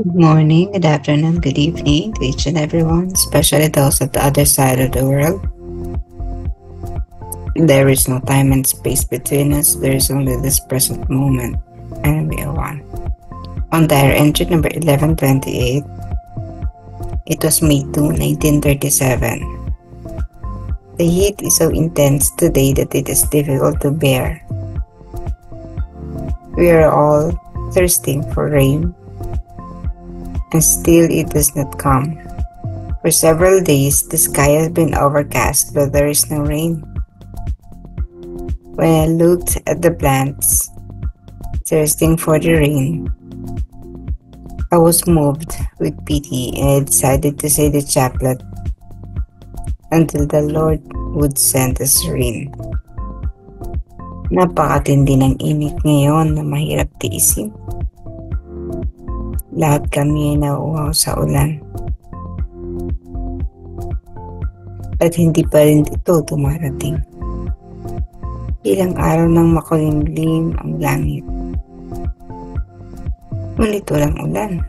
Good morning, good afternoon, good evening to each and everyone, especially those at the other side of the world. There is no time and space between us, there is only this present moment, and we are one. On diary entry number 1128, it was May 2, 1937. The heat is so intense today that it is difficult to bear. We are all thirsting for rain, and still it does not come. For several days, the sky has been overcast, but there is no rain. When I looked at the plants, thirsting for the rain, I was moved with pity and I decided to say the chaplet until the Lord would send us rain. Napakatindi ng init ngayon na mahirap tiisin. Lahat kami ay nauuhaw sa ulan. At hindi pa rin ito dumarating. Ilang araw nang makulimlim ang langit. Ngunit walang ulan.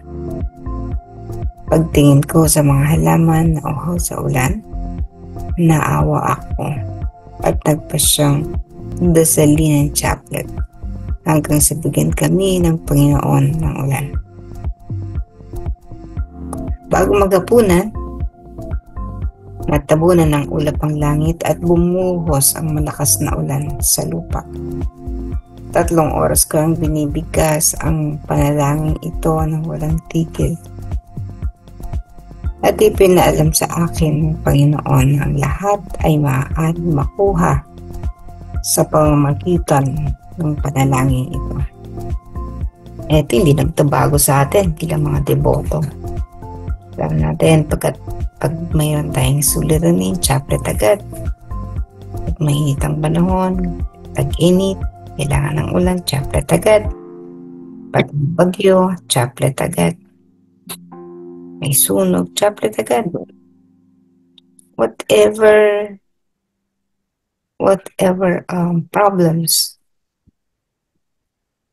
Pagtingin ko sa mga halaman na uhaw sa ulan, naawa ako at nagpasyang dasalin ng chaplet hanggang sa bigyan kami ng Panginoon ng ulan. Bago maghapunan, natabunan ng ulap ang langit at bumuhos ang malakas na ulan sa lupa. 3 oras ko ang binibigkas ang panalangin ito ng walang tigil. At ipinaalam sa akin ng Panginoon ang lahat ay maaaring makuha sa pamamagitan ng panalangin ito. Ito hindi nagtabago sa atin bilang mga deboto. Alam natin pag mayroon tayong suliranin, chaplet agad. Pag mainit ang panahon, tag-init, kailangan ng ulan, chaplet agad. Pag bagyo, chaplet agad. May sunog, chaplet agad. Whatever problems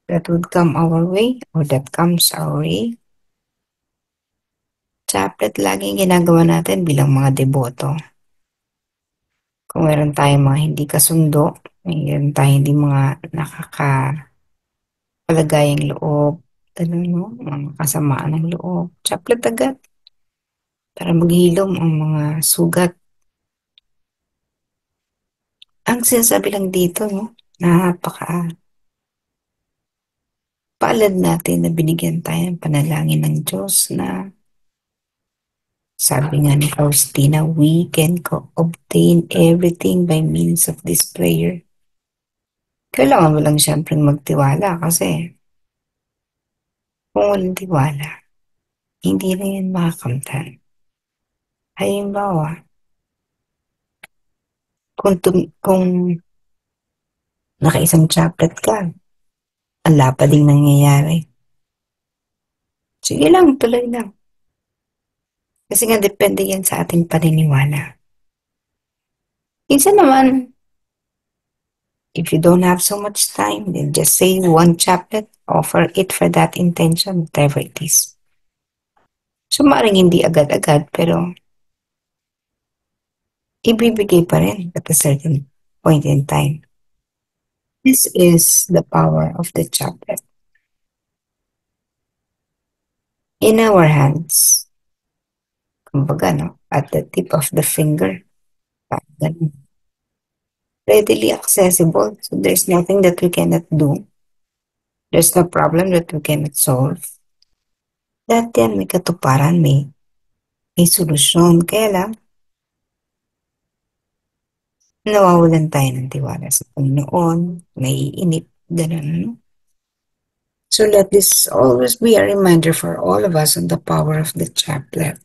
that would come our way or that comes our way, chaplet laging ginagawa natin bilang mga deboto. Kung meron tayong mga hindi kasundo, meron tayong hindi mga nakakapalagayang loob, mga kasamaan ng loob, chaplet agad para maghilom ang mga sugat. Ang sinasabi lang dito, palad natin na binigyan tayo ng panalangin ng Diyos na sabi nga ni Faustina, we can obtain everything by means of this prayer. Kailangan mo lang siyempre magtiwala kasi kung walang tiwala, hindi na yan makakamtan. Halimbawa, kung nakaisang chaplet ka, ang lapad ding nangyayari. Sige lang, tuloy lang. Kasi nga depende yan sa ating paniniwala. Minsan naman, if you don't have so much time, then just say one chaplet, offer it for that intention, whatever it is. So, maaaring hindi agad-agad, pero ibibigay pa rin at a certain point in time. This is the power of the chaplet. In our hands, kumbaga, at the tip of the finger, readily accessible. So there's nothing that we cannot do. There's no problem that we cannot solve. Lahat yan may katuparan, may solusyon. Kaya lang, nawawalan tayo ng tiwala sa Panginoon, naiinip, ganun. So let this always be a reminder for all of us on the power of the chaplet.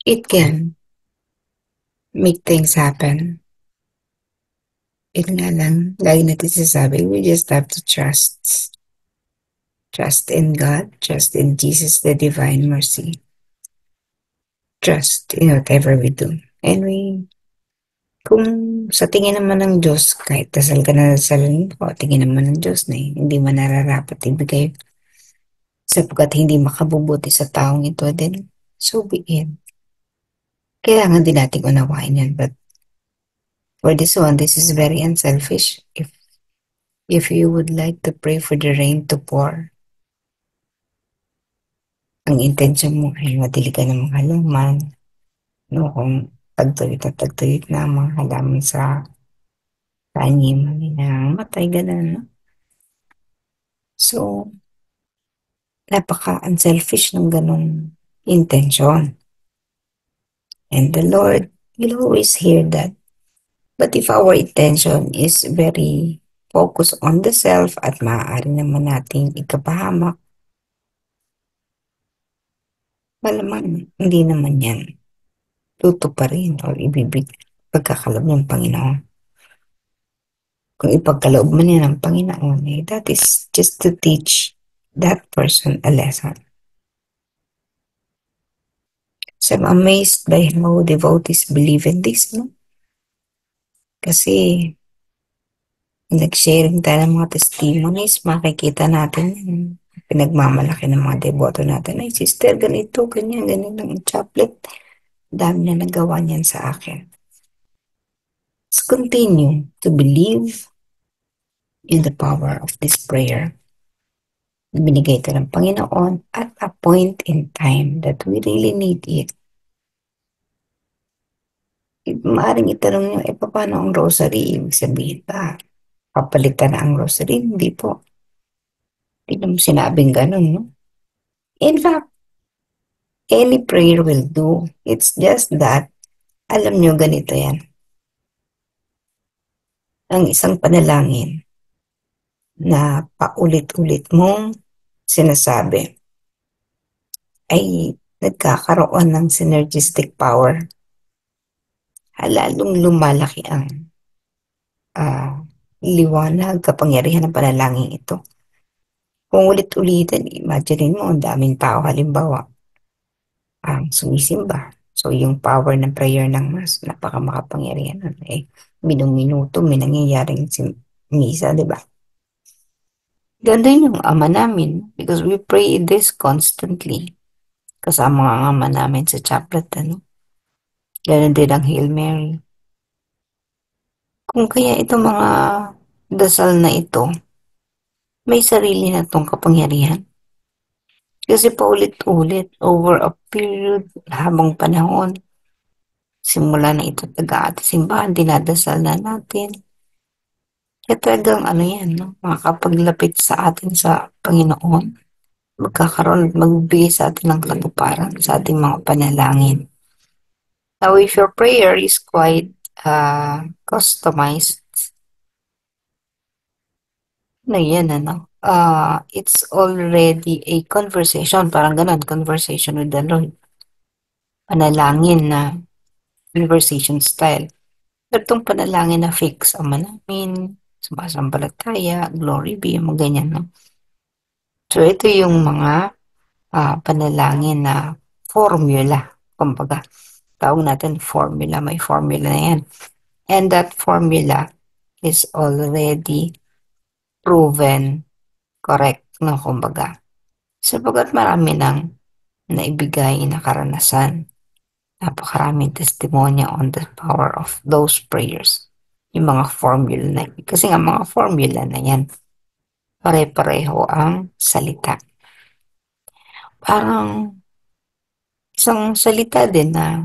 It can make things happen. It nga lang, lagi natin sinasabi, we just have to trust. Trust in God, trust in Jesus, the divine mercy. Trust in whatever we do. And kung sa tingin naman ng Diyos, kahit dasal ka na dasal mo, tingin naman ng Diyos na hindi mo nararapat ibigay sapagkat hindi makabubuti sa taong ito, then so be it. Kailangan din nating unawain yan. But for this one, this is very unselfish. If you would like to pray for the rain to pour, ang intention mo ay madili ka ng mga halaman, no? Kung tagtuyot na ang mga halaman sa tanim, na matay, ganun, no? So, napaka-unselfish ng ganun intention. And the Lord will always hear that. But if our intention is very focused on the self at maaari naman nating ikapahamak, malamang hindi naman yan tutuparin or pagkakalob ng Panginoon. Kung ipagkaloob man yan ng Panginoon, that is just to teach that person a lesson. So I'm amazed by how devotees believe in this, no? Kasi nag-sharing tayo ng mga testimonies, makikita natin yung pinagmamalaki ng mga deboto natin. Ay, sister, ganito, ganyan, ganyan ang chaplet. Dami na nagawa niyan sa akin. Let's continue to believe in the power of this prayer. Binigay ito ng Panginoon at a point in time that we really need it. Maaring itanong nyo, paano ang rosary? Ibig sabihin ba, papalitan na ang rosary? Hindi po. Hindi naman sinabing ganun, no? In fact, any prayer will do. It's just that, alam nyo, ganito yan. Ang isang panalangin na paulit-ulit mong sinasabi ay nagkakaroon ng synergistic power. Lalong lumalaki ang liwanag, kapangyarihan ng panalangin ito. Kung ulit-ulitin, imagine mo, ang daming tao halimbawa ang sumisimba. So, yung power ng prayer ng Mass, napakamakapangyarihan. Minung-minuto, may nangyayaring misa, di ba? Ganda yung ama namin because we pray this constantly. Kasama ang ama namin sa chaplet, ano? Ganon din ang Hail Mary. Kung kaya itong mga dasal na ito, may sarili na itong kapangyarihan. Kasi paulit-ulit, over a period, habang panahon, simula na ito taga ating simbahan, dinadasal na natin. Kaya talagang yan, no? Makapaglapit sa atin sa Panginoon, magkakaroon, magbigay sa atin ng katuparan sa ating mga panalangin. Now, if your prayer is quite customized, yan, it's already a conversation, parang ganun, conversation with the Lord. Panalangin na conversation style. Pero itong panalangin na fix, Ama namin, sumasambalataya, glory be, mga ganyan, no? So, ito yung mga panalangin na formula. Kumbaga, tawag natin formula, may formula na yan. And that formula is already proven correct, no? Kumbaga, sapagat marami nang naibigay na karanasan, napakaraming testimonya on the power of those prayers. Yung mga formula na, kasi nga mga formula na yan, pare-pareho ang salita. Parang isang salita din na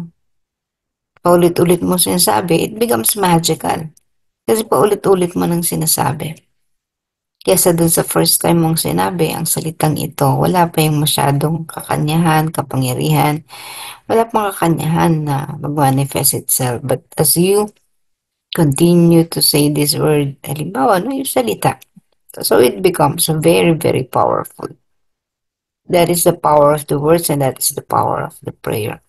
paulit-ulit mo sinasabi, it becomes magical. Kasi paulit-ulit mo nang sinasabi. Kesa dun sa first time mong sinabi ang salitang ito, wala pa yung masyadong kakanyahan, kapangyarihan, wala pang kakanyahan na mag-manifest itself. But as you continue to say this word, halimbawa, yung salita, so it becomes very, very powerful. That is the power of the words and that is the power of the prayer.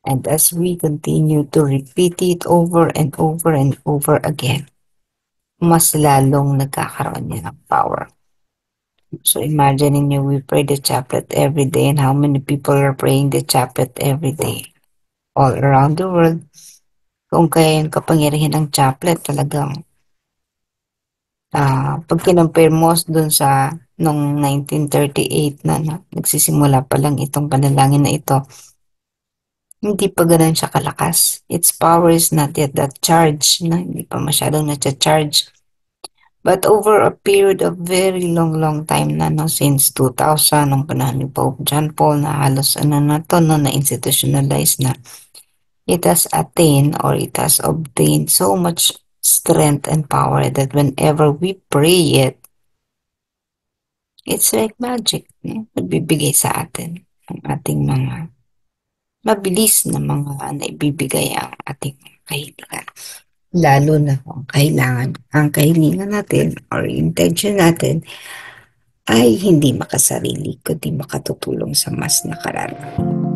And as we continue to repeat it over and over and over again, mas lalong nagkakaroon niya ng power. So imagine niyo, we pray the chaplet every day and how many people are praying the chaplet every day all around the world. Kung kaya yung kapangyarihan ng chaplet talagang Pag kinompare mo dun sa nung 1938 na nagsisimula pa lang itong panalangin na ito, hindi pa gano'n siya kalakas. Its power is not yet that charge, na hindi pa masyadong na-charge. But over a period of very long time na, no, since 2000, nung panahon ni Pope John Paul, na halos ano na to, no, na institutionalize na, it has attained or it has obtained so much strength and power that whenever we pray it, it's like magic. No? Nagbibigay sa atin ang ating mga mabilis na mga naibibigay ang ating kahilingan. Lalo na kung ang kahilingan natin or intention natin ay hindi makasarili kundi makatutulong sa mas nakararami.